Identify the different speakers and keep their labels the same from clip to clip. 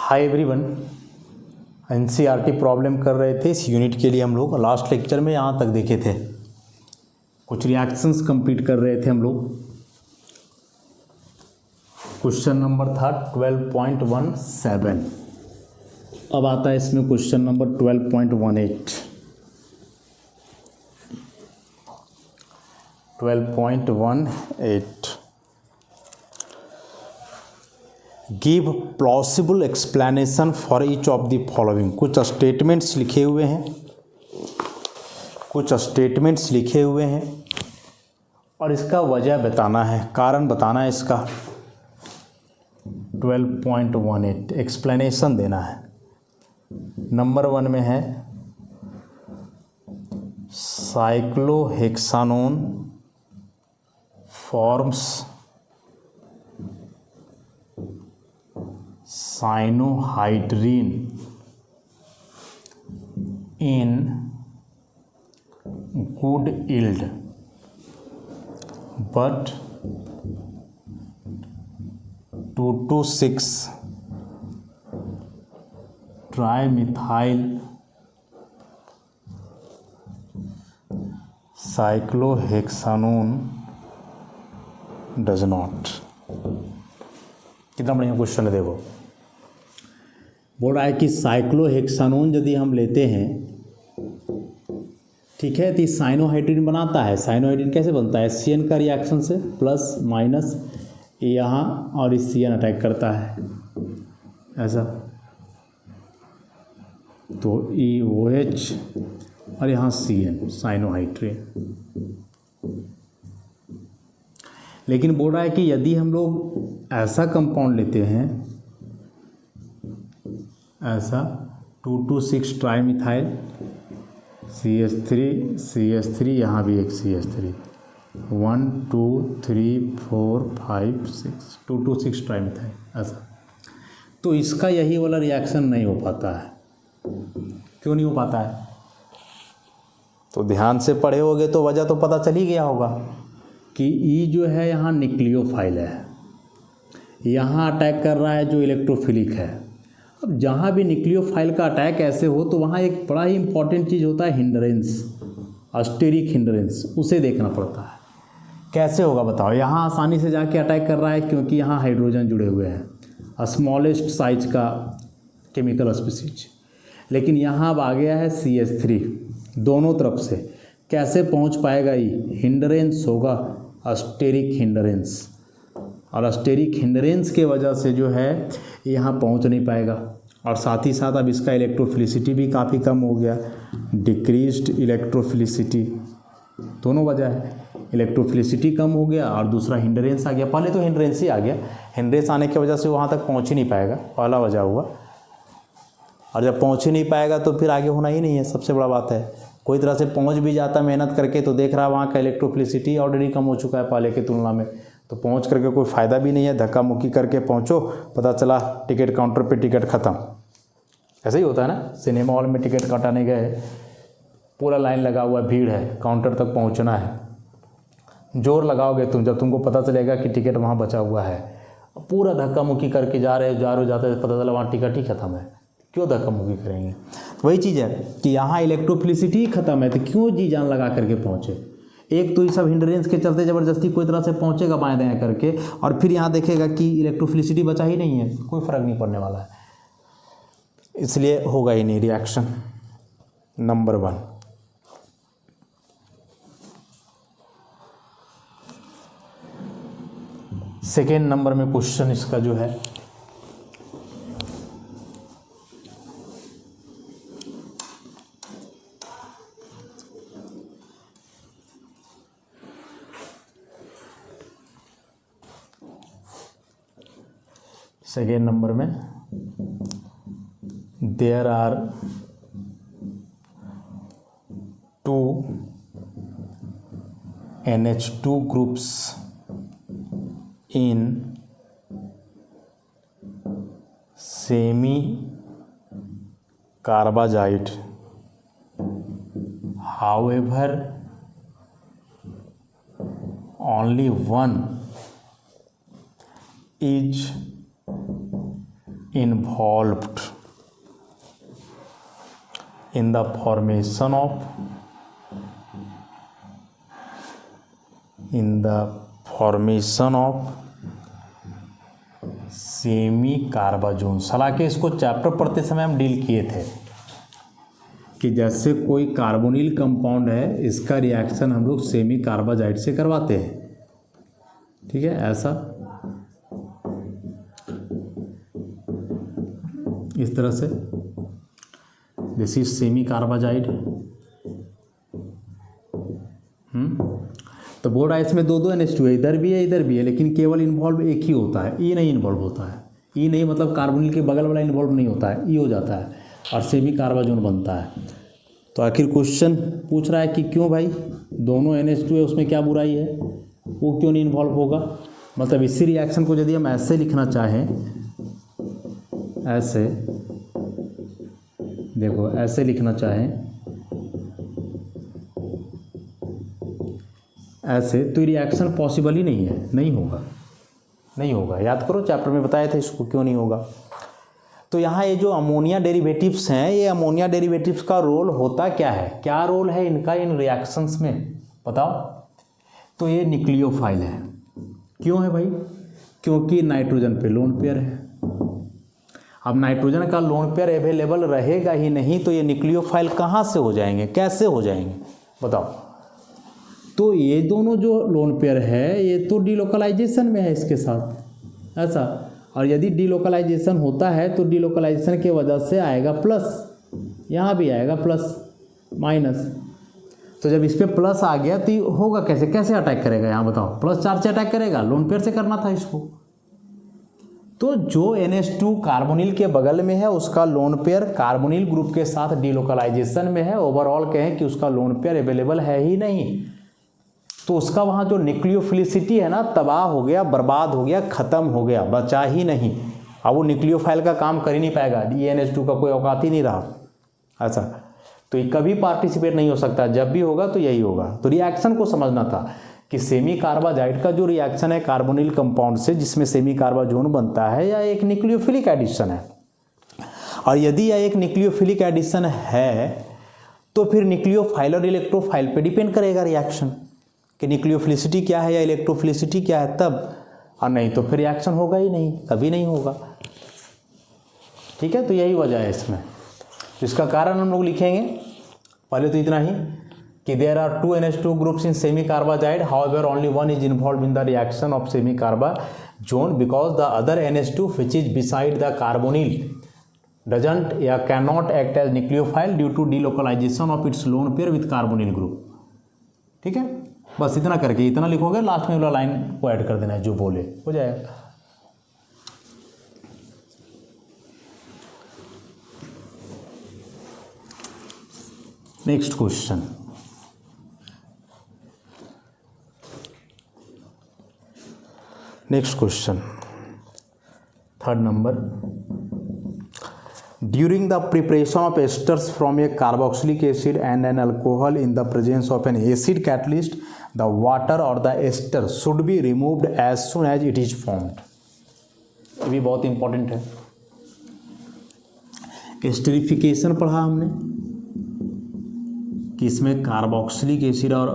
Speaker 1: Hi everyone, NCERT problem कर रहे थे। इस यूनिट के लिए हम लोग लास्ट लेक्चर में यहाँ तक देखे थे, कुछ रिएक्शंस कंप्लीट कर रहे थे हम लोग। क्वेश्चन नंबर था 12.17। अब आता है इसमें question number 12.18। 12.18 give plausible explanation for each of the following. कुछ स्टेटमेंट्स लिखे हुए हैं, और इसका वजह बताना है, कारण बताना है इसका। 12.18 एक्सप्लेनेशन देना है। नंबर 1 में है cyclohexanone forms cyanohydrin in good yield, but 2,2,6 trimethyl cyclohexanone does not। कितना बढ़िया क्वेश्चन है, देखो। बोल रहा है कि साइक्लोहेक्सानोन यदि हम लेते हैं, ठीक है, तो साइनोहाइड्रीन बनाता है। साइनोहाइड्रीन कैसे बनता है? CN का रिएक्शन से, प्लस माइनस यहाँ और इस CN अटैक करता है ऐसा, तो EOH और यहाँ CN साइनोहाइड्रीन। लेकिन बोल रहा है कि यदि हम लोग ऐसा कंपाउंड लेते हैं, ऐसा 2,2,6 ट्राइमिथाइल CH3 यहाँ भी एक CH3, 1 2 3 4 5 6 2,2,6 ट्राइमिथाइल ऐसा। तो इसका यही वाला रिएक्शन नहीं हो पाता है। क्यों नहीं हो पाता है? तो ध्यान से पढ़े होगे तो वजह तो पता चल ही गया होगा कि E जो है यहाँ न्यूक्लियोफाइल है, यहाँ अटैक कर रहा है जो इलेक्ट्रोफिलिक है। अब जहाँ भी न्यूक्लियोफाइल का अटैक ऐसे हो तो वहाँ एक बड़ा ही इंपॉर्टेंट चीज़ होता है हिंड्रेंस, अस्टेरिक हिंड्रेंस, उसे देखना पड़ता है। कैसे होगा बताओ? यहाँ आसानी से जाके अटैक कर रहा है क्योंकि यहाँ हाइड्रोजन जुड़े हुए हैं, स्मॉलेस्ट साइज का केमिकल स्पीसीज। लेकिन यहाँ अब आ गया है CH3 दोनों तरफ से। कैसे पहुँच पाएगा? ये हिंड्रेंस होगा, अस्टेरिक हिंड्रेंस, और अस्टेरिक हिंड्रेंस के वजह से जो है यहाँ पहुँच नहीं पाएगा। और साथ ही साथ अब इसका इलेक्ट्रोफिलिसिटी भी काफ़ी कम हो गया, डिक्रीज्ड इलेक्ट्रोफिलिसिटी। दोनों वजह है, इलेक्ट्रोफिलिसिटी कम हो गया और दूसरा हिंड्रेंस आ गया। पहले तो हिंड्रेंस ही आ गया, हिंड्रेंस आने की वजह से वहाँ तक पहुँच ही नहीं पाएगा, पहला वजह हुआ। और जब पहुँच ही नहीं पाएगा तो फिर आगे होना ही नहीं है, सबसे बड़ा बात है। कोई तरह से पहुँच भी जाता मेहनत करके तो देख रहा है वहाँ का इलेक्ट्रोफिलिसिटी ऑलरेडी कम हो चुका है पहले की तुलना में, तो पहुंच करके कोई फ़ायदा भी नहीं है। धक्का मुक्की करके पहुंचो, पता चला टिकट काउंटर पे टिकट ख़त्म। ऐसे ही होता है ना, सिनेमा हॉल में टिकट कटाने गए, पूरा लाइन लगा हुआ, भीड़ है, काउंटर तक पहुंचना है। जोर लगाओगे तुम जब तुमको पता चलेगा कि टिकट वहाँ बचा हुआ है। पूरा धक्का मुक्की करके जाते पता चला वहाँ टिकट ही ख़त्म है। क्यों धक्का मुक्की करेंगे? वही चीज़ है कि यहाँ इलेक्ट्रोफिलिसिटी ही ख़त्म है, तो क्यों जी जान लगा करके पहुँचे? एक तो ये सब हिंड्रेंस के चलते ज़बरदस्ती कोई तरह से पहुंचेगा बाएं दाएं करके, और फिर यहाँ देखेगा कि इलेक्ट्रोफिलिसिटी बचा ही नहीं है, कोई फ़र्क नहीं पड़ने वाला है, इसलिए होगा ही नहीं रिएक्शन। नंबर 1। सेकेंड नंबर में क्वेश्चन इसका जो है, सेकेंड नंबर में there are 2 NH2 groups in semicarbazide, however only one is involved in the formation of semicarbazones. हालांकि इसको चैप्टर पढ़ते समय हम डील किए थे कि जैसे कोई कार्बोनिल कंपाउंड है, इसका रिएक्शन हम लोग सेमी कार्बाजाइड से करवाते हैं, ठीक है, ऐसा इस तरह से, दिस इज सेमी कार्बाजाइड। तो बोल रहा है इसमें दो NH2 है, इधर भी है इधर भी है, लेकिन केवल इन्वॉल्व एक ही होता है, ई नहीं इन्वॉल्व होता है। ई नहीं मतलब कार्बोनिल के बगल वाला इन्वॉल्व नहीं होता है, ई हो जाता है और सेमी कार्बाजोन बनता है। तो आखिर क्वेश्चन पूछ रहा है कि क्यों भाई, दोनों NH2 है, उसमें क्या बुराई है, वो क्यों नहीं इन्वॉल्व होगा। मतलब इसी रिएक्शन को यदि हम ऐसे लिखना चाहें, ऐसे देखो, ऐसे लिखना चाहें ऐसे, तो रिएक्शन पॉसिबल ही नहीं है, नहीं होगा। याद करो चैप्टर में बताया था इसको क्यों नहीं होगा। तो यहाँ ये जो अमोनिया डेरिवेटिव्स हैं, ये अमोनिया डेरिवेटिव्स का रोल होता क्या है, क्या रोल है इनका इन रिएक्शंस में, बताओ। तो ये न्यूक्लियोफाइल है। क्यों है भाई, क्योंकि नाइट्रोजन पे लोन पेयर है। अब नाइट्रोजन का लोन पेयर अवेलेबल रहेगा ही नहीं, तो ये न्यूक्लियोफाइल कहाँ से हो जाएंगे, कैसे हो जाएंगे, बताओ। तो ये दोनों जो लोन पेयर है, ये तो डीलोकलाइजेशन में है इसके साथ, ऐसा। और यदि डीलोकलाइजेशन होता है तो डीलोकलाइजेशन की वजह से आएगा प्लस, यहाँ भी आएगा प्लस माइनस। तो जब इस पर प्लस आ गया तो होगा कैसे अटैक करेगा, यहाँ बताओ, प्लस चार्ज से अटैक करेगा, लोन पेयर से करना था इसको। तो जो NH2 कार्बोनिल के बगल में है, उसका लोन पेयर कार्बोनिल ग्रुप के साथ डीलोकलाइजेशन में है, ओवरऑल कहें कि उसका लोन पेयर अवेलेबल है ही नहीं, तो उसका वहाँ जो न्यूक्लियोफिलिसिटी है ना, तबाह हो गया, बर्बाद हो गया, ख़त्म हो गया, बचा ही नहीं। अब वो न्यूक्लियोफाइल का काम कर ही नहीं पाएगा, NH2 का कोई औकात ही नहीं रहा, ऐसा। तो ये कभी पार्टिसिपेट नहीं हो सकता, जब भी होगा तो यही होगा। तो रिएक्शन को समझना था कि सेमी कार्बाजाइड का जो रिएक्शन है कार्बोनिल कंपाउंड से, जिसमें सेमी कार्बाजोन बनता है, या एक न्यूक्लियोफिलिक एडिशन है। और यदि यह एक न्यूक्लियोफिलिक एडिशन है तो फिर न्यूक्लियोफाइल और इलेक्ट्रोफाइल पे डिपेंड करेगा रिएक्शन, कि न्यूक्लियोफिलिसिटी क्या है या इलेक्ट्रोफिलिसिटी क्या है तब, और नहीं तो फिर रिएक्शन होगा ही नहीं, कभी नहीं होगा, ठीक है। तो यही वजह है इसमें। तो इसका कारण हम लोग लिखेंगे, पहले तो इतना ही कि there are 2 NH2 groups in semicarbazide, however only one is involve in the reaction of semicarbazone because the other NH2 which is beside the carbonyl doesn't या cannot act as nucleophile due to delocalization of its lone pair with carbonyl group, ठीक है। बस इतना करके, इतना लिखोगे, last में वाला लाइन को ऐड कर देना है जो बोले, हो जाएगा। Next question, third number. During the preparation of esters from a carboxylic acid and an alcohol in the presence of an acid catalyst, the water or the ester should be removed as soon as it is formed. ये भी बहुत important है। Esterification पढ़ा हमने कि इसमें carboxylic acid और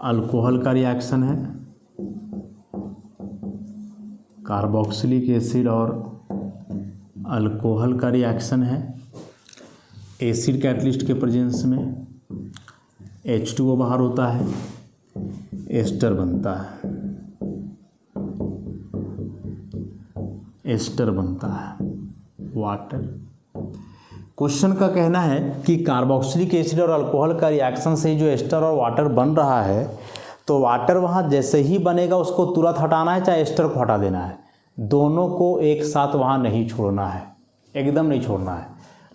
Speaker 1: alcohol का रिएक्शन है, कार्बोक्सिलिक एसिड और अल्कोहल का रिएक्शन है, एसिड कैटलिस्ट के प्रेजेंस में H2O बाहर होता है, एस्टर बनता है, वाटर। क्वेश्चन का कहना है कि कार्बोक्सिलिक एसिड और अल्कोहल का रिएक्शन से जो एस्टर और वाटर बन रहा है, तो वाटर वहाँ जैसे ही बनेगा उसको तुरंत हटाना है, चाहे एस्टर को हटा देना है, दोनों को एक साथ वहाँ नहीं छोड़ना है, एकदम नहीं छोड़ना है,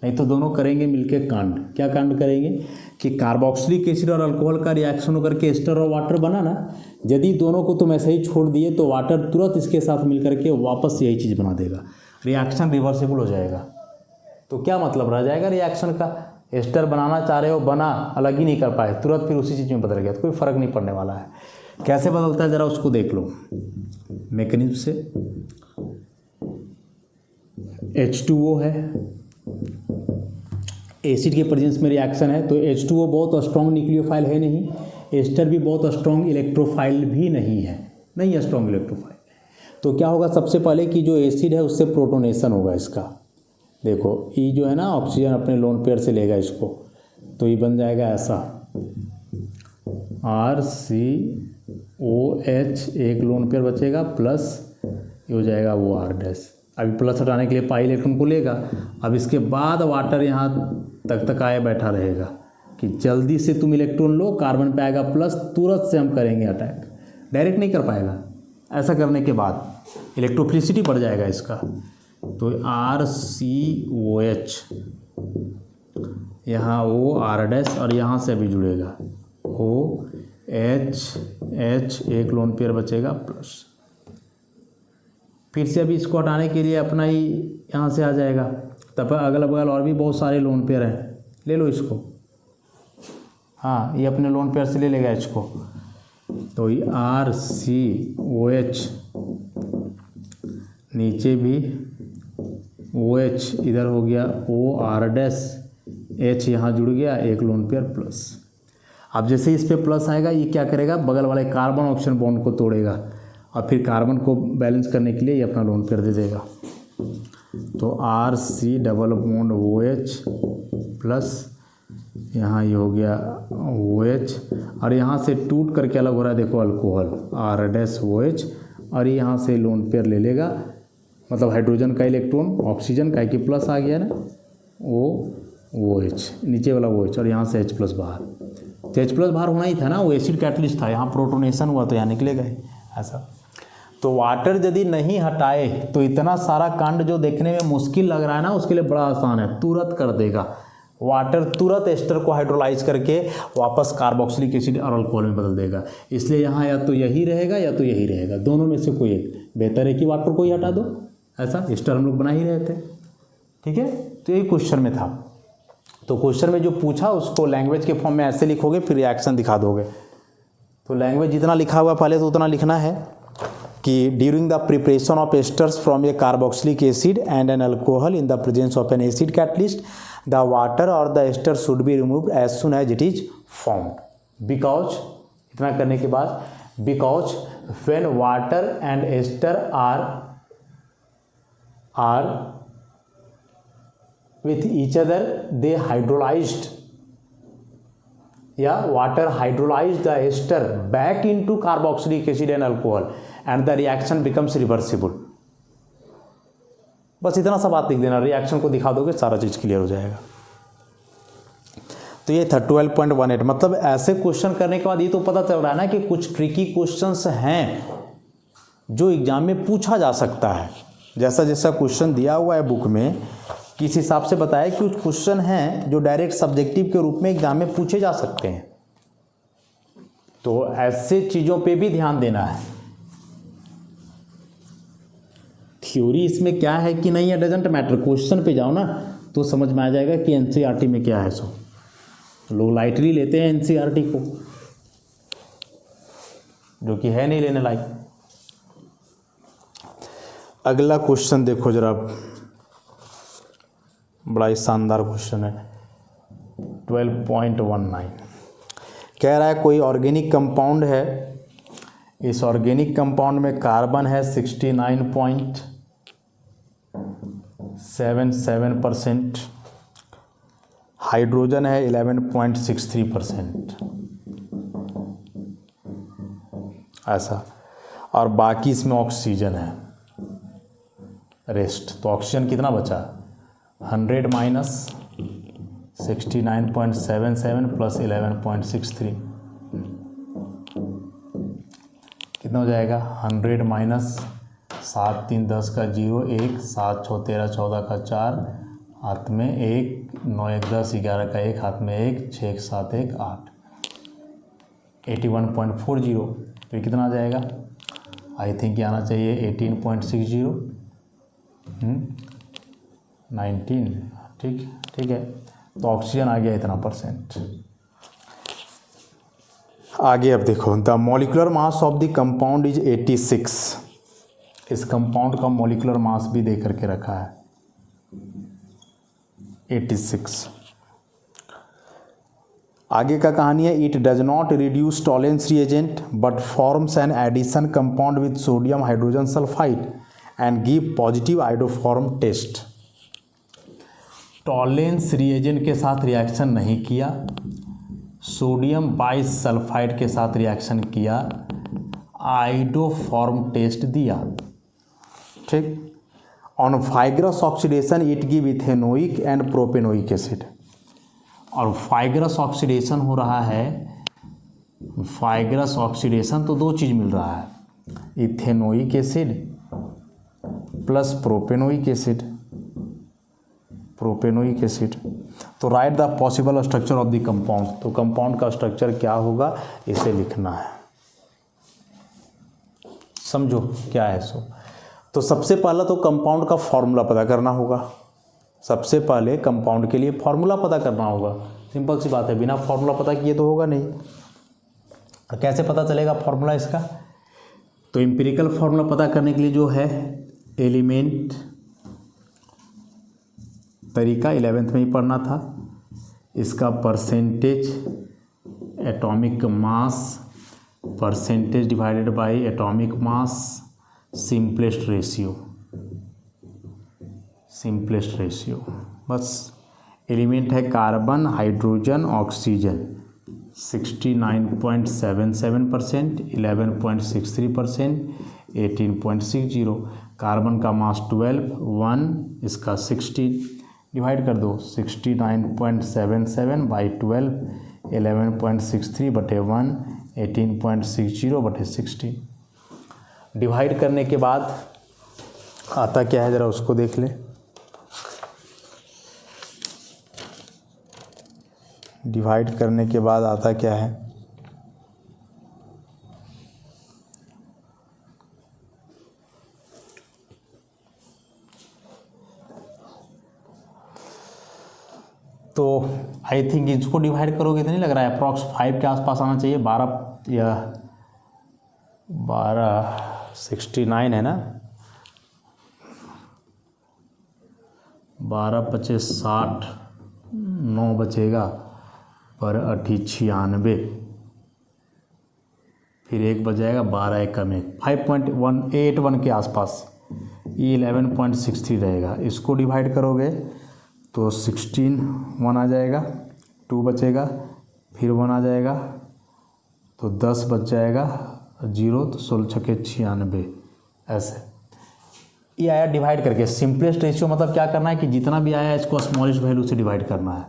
Speaker 1: नहीं तो दोनों करेंगे मिलके कांड। क्या कांड करेंगे कि कार्बोक्सिलिक एसिड और अल्कोहल का रिएक्शन होकर के एस्टर और वाटर बना ना, यदि दोनों को तुम ऐसे ही छोड़ दिए तो वाटर तुरंत इसके साथ मिलकर के वापस यही चीज़ बना देगा, रिएक्शन रिवर्सिबल हो जाएगा। तो क्या मतलब रह जाएगा रिएक्शन का, एस्टर बनाना चाह रहे हो, बना, अलग ही नहीं कर पाए, तुरंत फिर उसी चीज़ में बदल गया, तो कोई फ़र्क नहीं पड़ने वाला है। कैसे बदलता है ज़रा उसको देख लो मैकेनिज्म से। H2O है, एसिड के प्रेजेंस में रिएक्शन है, तो H2O बहुत स्ट्रॉन्ग न्यूक्लियोफाइल है नहीं, एस्टर भी बहुत स्ट्रॉन्ग इलेक्ट्रोफाइल भी नहीं है, नहीं है स्ट्रॉन्ग इलेक्ट्रोफाइल। तो क्या होगा, सबसे पहले कि जो एसिड है उससे प्रोटोनेशन होगा इसका। देखो ई जो है ना, ऑक्सीजन अपने लोन पेयर से लेगा इसको, तो ये बन जाएगा ऐसा RCOH, एक लोन पेयर बचेगा, प्लस ये हो जाएगा वो R'। अभी प्लस हटाने के लिए पाई इलेक्ट्रॉन को लेगा। अब इसके बाद वाटर यहाँ तक आए बैठा रहेगा कि जल्दी से तुम इलेक्ट्रॉन लो, कार्बन पे आएगा प्लस, तुरंत से हम करेंगे अटैक, डायरेक्ट नहीं कर पाएगा। ऐसा करने के बाद इलेक्ट्रोफिलिसिटी बढ़ जाएगा इसका, तो RCOH, यहाँ OR' और यहाँ से अभी जुड़ेगा OH, एक लोन पेयर बचेगा प्लस, फिर से अभी इसको हटाने के लिए अपना ही यहाँ से आ जाएगा। तब अगल बगल और भी बहुत सारे लोन पेयर हैं, ले लो इसको, हाँ ये अपने लोन पेयर से ले लेगा इसको, तो ये RCOH, नीचे भी OH, इधर हो गया OR', H यहाँ जुड़ गया, एक लोन पेयर प्लस। अब जैसे इस पे प्लस आएगा, ये क्या करेगा, बगल वाले कार्बन ऑक्सीजन बॉन्ड को तोड़ेगा और फिर कार्बन को बैलेंस करने के लिए ये अपना लोन पेयर दे देगा। तो RC⋯OH प्लस, यहाँ ये हो गया OH, और यहाँ से टूट करके अलग हो रहा है, देखो अल्कोहल R'-OH, और ये यहाँ से लोन पेयर ले लेगा, मतलब हाइड्रोजन का इलेक्ट्रॉन ऑक्सीजन का, कि प्लस आ गया ना, OH नीचे वाला OH, और यहाँ से H+ बाहर। तो H+ बाहर होना ही था ना, वो एसिड कैटलिस्ट था, यहाँ प्रोटोनेशन हुआ तो यहाँ निकलेगा ही ऐसा। तो वाटर यदि नहीं हटाए तो इतना सारा कांड जो देखने में मुश्किल लग रहा है ना, उसके लिए बड़ा आसान है, तुरंत कर देगा। वाटर तुरंत एस्टर को हाइड्रोलाइज करके वापस कार्बोक्सिलिक एसिड और अल्कोहल में बदल देगा। इसलिए यहाँ या तो यही रहेगा या तो यही रहेगा, दोनों में से कोई एक। बेहतर है कि वाटर को ही हटा दो, ऐसा एस्टर हम लोग बना ही रहे थे, ठीक है। तो यही क्वेश्चन में था। तो क्वेश्चन में जो पूछा उसको लैंग्वेज के फॉर्म में ऐसे लिखोगे, फिर रिएक्शन दिखा दोगे। तो लैंग्वेज जितना लिखा हुआ पहले तो उतना लिखना है कि during the preparation of esters from a carboxylic acid and an alcohol in the presence of an acid catalyst, the water or the ester should be removed as soon as it is formed. Because, इतना करने के बाद, because when water and ester are with each other they hydrolyzed, water hydrolyzed the ester back into carboxylic acid and alcohol and the reaction becomes reversible। बस इतना सा बात लिख देना, रिएक्शन को दिखा दोगे सारा चीज़ क्लियर हो जाएगा। तो ये था 12.18। मतलब ऐसे क्वेश्चन करने के बाद ये तो पता चल रहा है ना कि कुछ ट्रिकी क्वेश्चंस हैं जो एग्जाम में पूछा जा सकता है। जैसा जैसा क्वेश्चन दिया हुआ है बुक में, किस हिसाब से बताया कि कुछ क्वेश्चन हैं जो डायरेक्ट सब्जेक्टिव के रूप में एग्जाम में पूछे जा सकते हैं। तो ऐसे चीज़ों पे भी ध्यान देना है। थ्योरी इसमें क्या है कि नहीं है डजेंट मैटर, क्वेश्चन पे जाओ ना तो समझ में आ जाएगा कि एनसीईआरटी में क्या है। सो लोग लाइटली लेते हैं एनसीईआरटी को, जो कि है नहीं लेने लायक। अगला क्वेश्चन देखो जरा, बड़ा ही शानदार क्वेश्चन है। 12.19 कह रहा है कोई ऑर्गेनिक कंपाउंड है, इस ऑर्गेनिक कंपाउंड में कार्बन है 69.77%, हाइड्रोजन है 11.63%, ऐसा, और बाकी इसमें ऑक्सीजन है रेस्ट। तो ऑक्सीजन कितना बचा, 100 माइनस 69.77 प्लस 11.63 कितना हो जाएगा, 100 माइनस 7 3 10 का 0, 1 7 6 13 14 का 4, हाथ में 1 9 1 10 11 का 1, हाथ में 1 6 1 7 1 8, 81.40। तो कितना आ जाएगा, आई थिंक ये आना चाहिए 18.60, 19, ठीक है। तो ऑक्सीजन आ गया इतना परसेंट। आगे अब देखो, the molecular mass of the compound is 86। इस कंपाउंड का मॉलिक्यूलर मास भी दे करके रखा है 86। आगे का कहानी है, it does not reduce Tollens reagent but forms an addition compound with sodium hydrogen sulphide and give positive iodoform test. Tollens reagent के साथ रिएक्शन नहीं किया, सोडियम बाइसल्फाइड के साथ रिएक्शन किया, आयोडोफॉर्म टेस्ट दिया। ठीक। On vigorous oxidation it give ethanoic and propanoic acid. और फाइग्रस ऑक्सीडेशन हो रहा है, फाइग्रस ऑक्सीडेशन तो दो चीज़ मिल रहा है, ethanoic acid plus propanoic acid, propanoic acid. तो write the possible structure of the compound. तो कंपाउंड का स्ट्रक्चर क्या होगा इसे लिखना है, समझो क्या है सो। तो सबसे पहला तो कंपाउंड का फॉर्मूला पता करना होगा, सबसे पहले कंपाउंड के लिए फॉर्मूला पता करना होगा। सिंपल सी बात है, बिना फॉर्मूला पता किए तो होगा नहीं। और कैसे पता चलेगा फॉर्मूला इसका? तो एम्पिरिकल फॉर्मूला पता करने के लिए जो है एलिमेंट तरीका 11th में ही पढ़ना था, इसका percentage atomic mass, percentage divided by atomic mass, simplest ratio, simplest ratio. बस एलिमेंट है कार्बन, हाइड्रोजन, ऑक्सीजन 69.77%, 11.63%, 18.60। कार्बन का मास 12, 1, इसका 16, डिवाइड कर दो 69.77 बाई 12, 11.63 बटे 1, 18.60 बटे 16। डिवाइड करने के बाद आता क्या है ज़रा उसको देख ले। डिवाइड करने के बाद आता क्या है, तो आई थिंक इसको डिवाइड करोगे तो नहीं लग रहा है, अप्रॉक्स 5 के आसपास आना चाहिए, 12 या 1269 है ना, 12 × 60, 9 बचेगा पर 98, फिर 1 बच जाएगा, 12 1 कम 1, 5.181 के आसपास, ये 11.63 रहेगा। इसको डिवाइड करोगे तो 16 1 आ जाएगा, 2 बचेगा, फिर 1 आ जाएगा तो 10 बच जाएगा, 0 तो 16 छक्के 96, ऐसे ये आया डिवाइड करके। सिंपलेस्ट रेशियो मतलब क्या करना है कि जितना भी आया इसको स्मॉलेस्ट वैल्यू से डिवाइड करना है।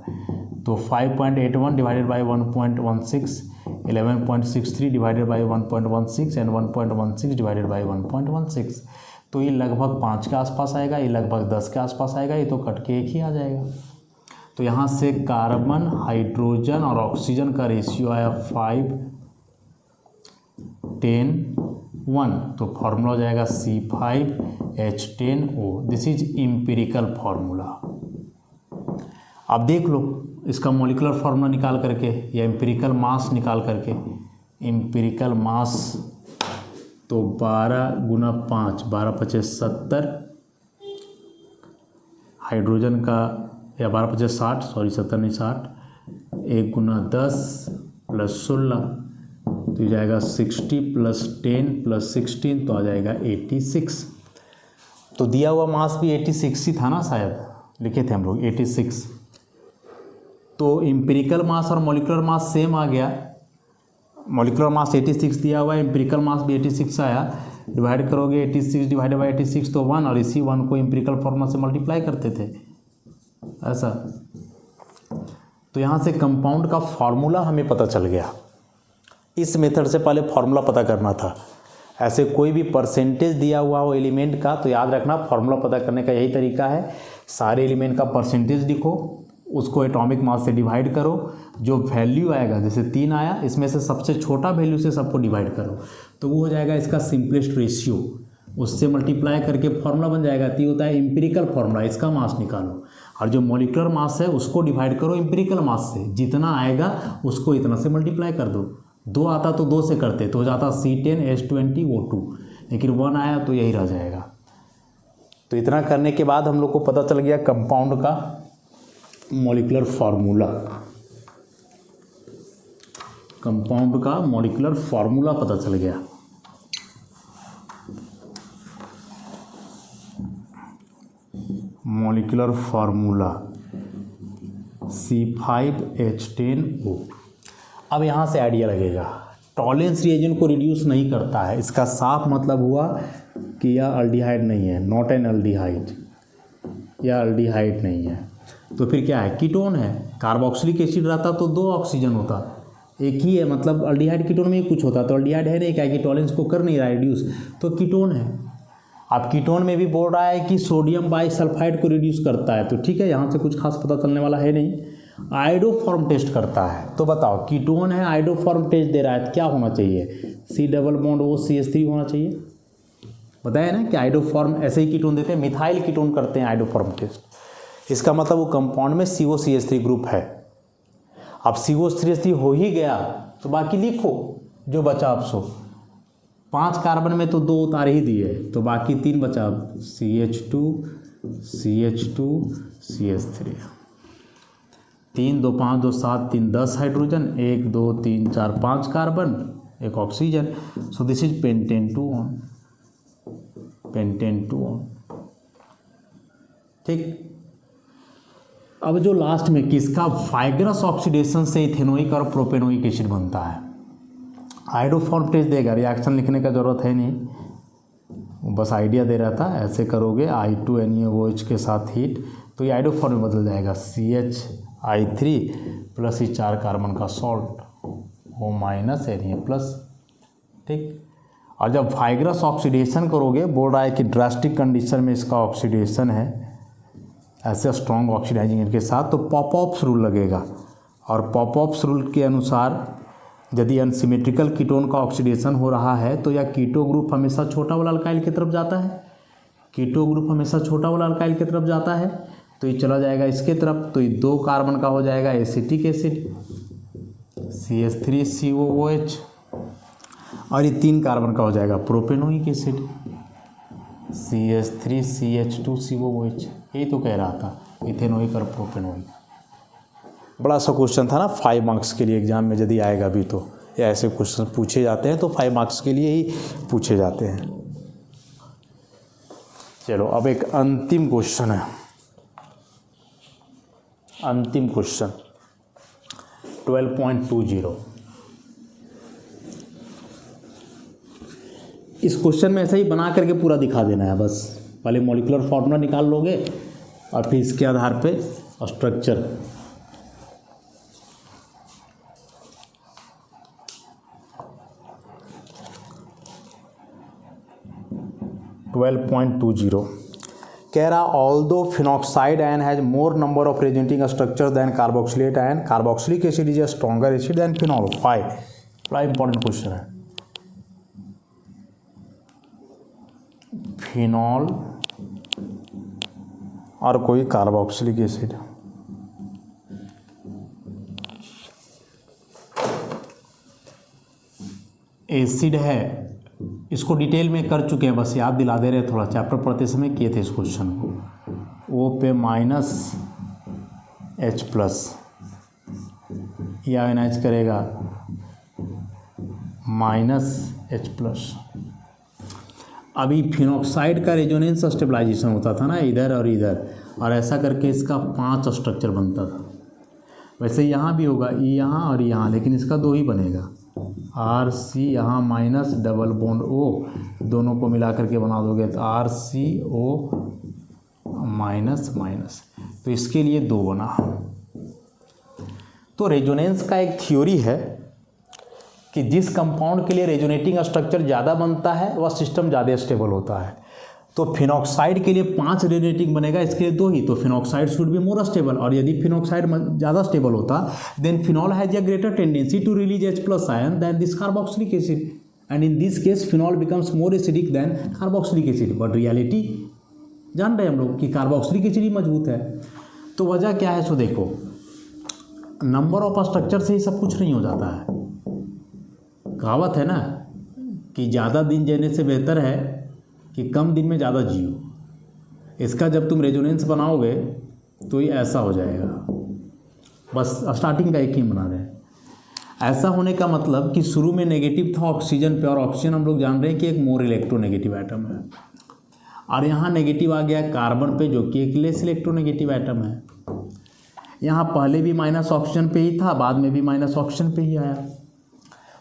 Speaker 1: तो 5.81 divided by 1.16, 11.63 divided by 1.16 and 1.16 divided by 1.16। तो ये लगभग 5 के आसपास आएगा, ये लगभग 10 के आसपास आएगा, ये तो कट के 1 ही आ जाएगा। तो यहाँ से कार्बन, हाइड्रोजन और ऑक्सीजन का रेशियो आया 5, 10, 1। तो फॉर्मूला हो जाएगा C5H10O। This is empirical formula. अब देख लो इसका मॉलिक्यूलर फार्मूला निकाल करके या एम्पिरिकल मास निकाल करके। एम्पिरिकल मास तो 12 × 5, 12 × 5 70, हाइड्रोजन का या 12 × 5 60, सॉरी 70 नहीं 60, 1 × 10 + 16 तो ये जाएगा 60 + 10 + 16 तो आ जाएगा 86। तो दिया हुआ मास भी 86 ही था ना, शायद लिखे थे हम लोग 86। तो एम्पिरिकल मास और मॉलिक्यूलर मास सेम आ गया। मॉलिक्यूलर मास 86 दिया हुआ है, एम्पिरिकल मास भी 86 आया। डिवाइड करोगे 86 डिवाइडेड बाई 86 तो 1, और इसी 1 को एम्पिरिकल फॉर्मूला से मल्टीप्लाई करते थे ऐसा। तो यहाँ से कंपाउंड का फॉर्मूला हमें पता चल गया। इस मेथड से पहले फॉर्मूला पता करना था। ऐसे कोई भी परसेंटेज दिया हुआ हो एलिमेंट का तो याद रखना फॉर्मूला पता करने का यही तरीका है। सारे एलिमेंट का परसेंटेज लिखो, उसको एटॉमिक मास से डिवाइड करो, जो वैल्यू आएगा जैसे 3 आया, इसमें से सबसे छोटा वैल्यू से सबको डिवाइड करो तो वो हो जाएगा इसका सिंपलेस्ट रेशियो, उससे मल्टीप्लाई करके फॉर्मूला बन जाएगा। तो ये होता है एम्पिरिकल फॉर्मूला, इसका मास निकालो, और जो मॉलिक्यूलर मास है उसको डिवाइड करो एम्पिरिकल मास से, जितना आएगा उसको इतना से मल्टीप्लाई कर दो। 2 आता तो 2 से करते तो हो जाता C10H20O2, लेकिन 1 आया तो यही रह जाएगा। तो इतना करने के बाद हम लोग को पता चल गया कंपाउंड का मॉलिक्यूलर फार्मूला, कंपाउंड का मॉलिक्यूलर फार्मूला पता चल गया। Molecular formula C5H10O। अब यहाँ से आइडिया लगेगा, टॉलेंस रिएजेंट को रिड्यूस नहीं करता है, इसका साफ मतलब हुआ कि यह अल्डिहाइड नहीं है, नॉट एन अल्डिहाइड, यह अल्डिहाइड नहीं है। तो फिर क्या है, कीटोन है। कार्बोक्सिलिक एसिड रहता तो 2 ऑक्सीजन होता, एक ही है, मतलब अल्डिहाइड कीटोन में ही कुछ होता, तो अल्डिहाइड है नहीं, क्या कि टॉलेंस को कर नहीं रहा रिड्यूस, तो कीटोन है। अब कीटोन में भी बोल रहा है कि सोडियम बाइसल्फाइड को रिड्यूस करता है, तो ठीक है, यहाँ से कुछ खास पता चलने वाला है नहीं। आयोडोफॉर्म टेस्ट करता है, तो बताओ कीटोन है, आयोडोफॉर्म टेस्ट दे रहा है, तो क्या होना चाहिए, C डबल बॉन्ड OCH3 होना चाहिए। बताया ना कि आयोडोफॉर्म ऐसे ही कीटोन देते हैं, मिथाइल कीटोन करते हैं आयोडोफॉर्म टेस्ट, इसका मतलब वो कंपाउंड में COCH3 ग्रुप है। अब COCH3 हो ही गया तो बाकी लिखो जो बचा आप सो, 5 कार्बन में तो 2 उतार ही दिए, तो बाकी 3 बचा, CH2 CH2 CH3, 3 2 5 2 7 3 10 hydrogen, 1 2 3 4 5 carbon, 1 oxygen, so this is pentane 2 on, pentane 2 on. ठीक, अब जो लास्ट में किसका वाइग्रस ऑक्सीडेशन से इथेनोइक और प्रोपेनोइक एसिड बनता है, आयोडोफॉर्म टेस्ट देगा, रिएक्शन लिखने का ज़रूरत है नहीं, बस आइडिया दे रहा था। ऐसे करोगे I2NaOH के साथ हीट तो ये आयोडोफॉर्म में बदल जाएगा, CH3 प्लस ये 4 कार्बन का salt O minus Na plus. ठीक, और जब वाइग्रस ऑक्सीडेशन करोगे, बोल रहा है कि ड्रास्टिक कंडीशन में इसका ऑक्सीडेशन है ऐसे स्ट्रॉन्ग ऑक्सीडाइजिंग के साथ, तो पॉपऑप्स रूल लगेगा, और पॉपऑप्स रूल के अनुसार यदि अनसिमेट्रिकल कीटोन का ऑक्सीडेशन हो रहा है तो यह कीटो ग्रुप हमेशा छोटा वाला अल्काइल की तरफ जाता है, कीटो ग्रुप हमेशा छोटा वाला अल्काइल की तरफ जाता है, तो ये चला जाएगा इसके तरफ, तो ये 2 कार्बन का हो जाएगा एसिटिक एसिड CH3COOH, और ये 3 कार्बन का हो जाएगा प्रोपेनोइक एसिड CH3CH2COOH। यही तो कह रहा था, इथेनोइक और प्रोपेनोइक। बड़ा सा क्वेश्चन था ना 5 मार्क्स के लिए, एग्जाम में यदि आएगा भी तो, या ऐसे क्वेश्चन पूछे जाते हैं तो 5 मार्क्स के लिए ही पूछे जाते हैं। चलो अब एक अंतिम क्वेश्चन है, अंतिम क्वेश्चन 12.20। इस क्वेश्चन में ऐसा ही बना करके पूरा दिखा देना है, बस पहले मॉलिक्यूलर फार्मूला निकाल लोगे और फिर इसके आधार पे स्ट्रक्चर। कह रहा although phenoxide ion has more number of resonating structure than carboxylate ion, carboxylic acid is a stronger acid than phenol. Why? बड़ा इंपॉर्टेंट क्वेश्चन है। फिनॉल और कोई कार्बोक्सिलिक एसिड, एसिड है, इसको डिटेल में कर चुके हैं, बस याद दिला दे रहे हैं, थोड़ा चैप्टर पढ़ते समय किए थे इस क्वेश्चन को। O पे माइनस H प्लस, या आयनाइज करेगा माइनस H प्लस। अभी फिनॉक्साइड का रेजोनेंस स्टेबलाइजेशन होता था ना, इधर और इधर, और ऐसा करके इसका 5 स्ट्रक्चर बनता था। वैसे यहाँ भी होगा, E यहाँ और यहाँ, लेकिन इसका 2 ही बनेगा, RC यहाँ माइनस डबल बॉन्ड O, दोनों को मिला करके बना दोगे तो RCO माइनस माइनस, तो इसके लिए 2 बना। तो रेजोनेंस का एक थ्योरी है कि जिस कंपाउंड के लिए रेजोनेटिंग स्ट्रक्चर ज़्यादा बनता है वह सिस्टम ज़्यादा स्टेबल होता है। तो फिनॉक्साइड के लिए 5 रेजोनेटिंग बनेगा, इसके लिए 2 ही, तो phenoxide should be more stable. और यदि फिनॉक्साइड ज़्यादा स्टेबल होता then phenol has a greater tendency to release H plus ion than this carboxylic acid, and in this case phenol becomes more acidic than carboxylic acid. But reality जान रहे हैं हम लोग कि कार्बोक्सिलिक एसिड ही मजबूत है। तो वजह क्या है, सो देखो नंबर ऑफ स्ट्रक्चर से ही सब कुछ नहीं हो जाता है। कहावत है ना कि ज़्यादा दिन जीने से बेहतर है कि कम दिन में ज़्यादा जियो। इसका जब तुम रेजोनेंस बनाओगे तो ये ऐसा हो जाएगा, बस स्टार्टिंग का एक ही बना रहे हैं। ऐसा होने का मतलब कि शुरू में नेगेटिव था ऑक्सीजन पे, और ऑक्सीजन हम लोग जान रहे हैं कि एक मोर इलेक्ट्रोनेगेटिव एटम है, और यहाँ नेगेटिव आ गया कार्बन पे जो कि एक लेस इलेक्ट्रोनेगेटिव एटम है। यहाँ पहले भी माइनस ऑक्सीजन पे ही था, बाद में भी माइनस ऑक्सीजन पे ही आया।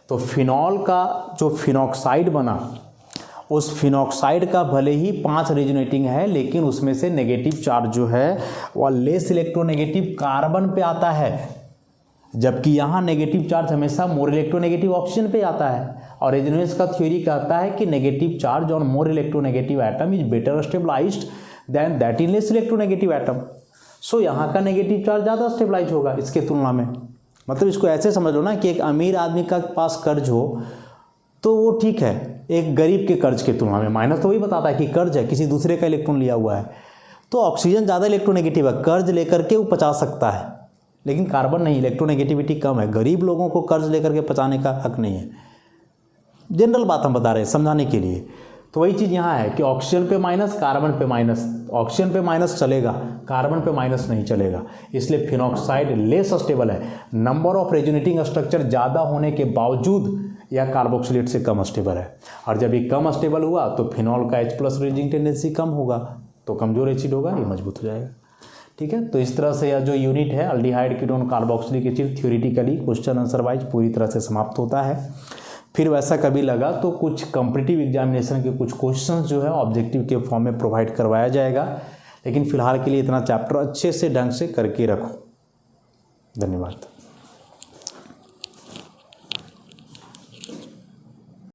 Speaker 1: तो फिनॉल का जो फिनॉक्साइड बना, उस फिनॉक्साइड का भले ही 5 रेजोनेटिंग है, लेकिन उसमें से नेगेटिव चार्ज जो है वह लेस इलेक्ट्रोनेगेटिव कार्बन पे आता है, जबकि यहाँ नेगेटिव चार्ज हमेशा मोर इलेक्ट्रोनेगेटिव ऑक्सीजन पे आता है। और रेजोनेंस का थ्योरी कहता है कि negative charge on more electronegative atom is better stabilized than that in less electronegative atom. So यहाँ का नेगेटिव चार्ज ज़्यादा स्टेबलाइज होगा इसके तुलना में। मतलब इसको ऐसे समझ लो ना कि एक अमीर आदमी का पास कर्ज हो तो वो ठीक है, एक गरीब के कर्ज के तुलना में। माइनस तो वही बताता है कि कर्ज है, किसी दूसरे का इलेक्ट्रॉन लिया हुआ है, तो ऑक्सीजन ज़्यादा इलेक्ट्रोनेगेटिव है, कर्ज लेकर के वो पचा सकता है, लेकिन कार्बन नहीं, इलेक्ट्रोनेगेटिविटी कम है। गरीब लोगों को कर्ज लेकर के पचाने का हक नहीं है। जनरल बात हम बता रहे हैं समझाने के लिए। तो वही चीज़ यहाँ है कि ऑक्सीजन पे माइनस, कार्बन पे माइनस, ऑक्सीजन पे माइनस चलेगा, कार्बन पे माइनस नहीं चलेगा, इसलिए फिनॉक्साइड लेस स्टेबल है। नंबर ऑफ रेजोनेटिंग स्ट्रक्चर ज़्यादा होने के बावजूद यह कार्बोक्सिलेट से कम स्टेबल है, और जब ये कम स्टेबल हुआ तो फिनॉल का H+ रेजिंग टेंडेंसी कम होगा, तो कमजोर एसिड होगा, ये मजबूत हो जाएगा। ठीक है, तो इस तरह से यह जो यूनिट है aldehyde ketone carboxylic acid theoretically question answer wise पूरी तरह से समाप्त होता है। फिर वैसा कभी लगा तो कुछ कॉम्पिटिटिव एग्जामिनेशन के कुछ क्वेश्चंस जो है ऑब्जेक्टिव के फॉर्म में प्रोवाइड करवाया जाएगा, लेकिन फिलहाल के लिए इतना चैप्टर अच्छे से ढंग से करके रखो। धन्यवाद।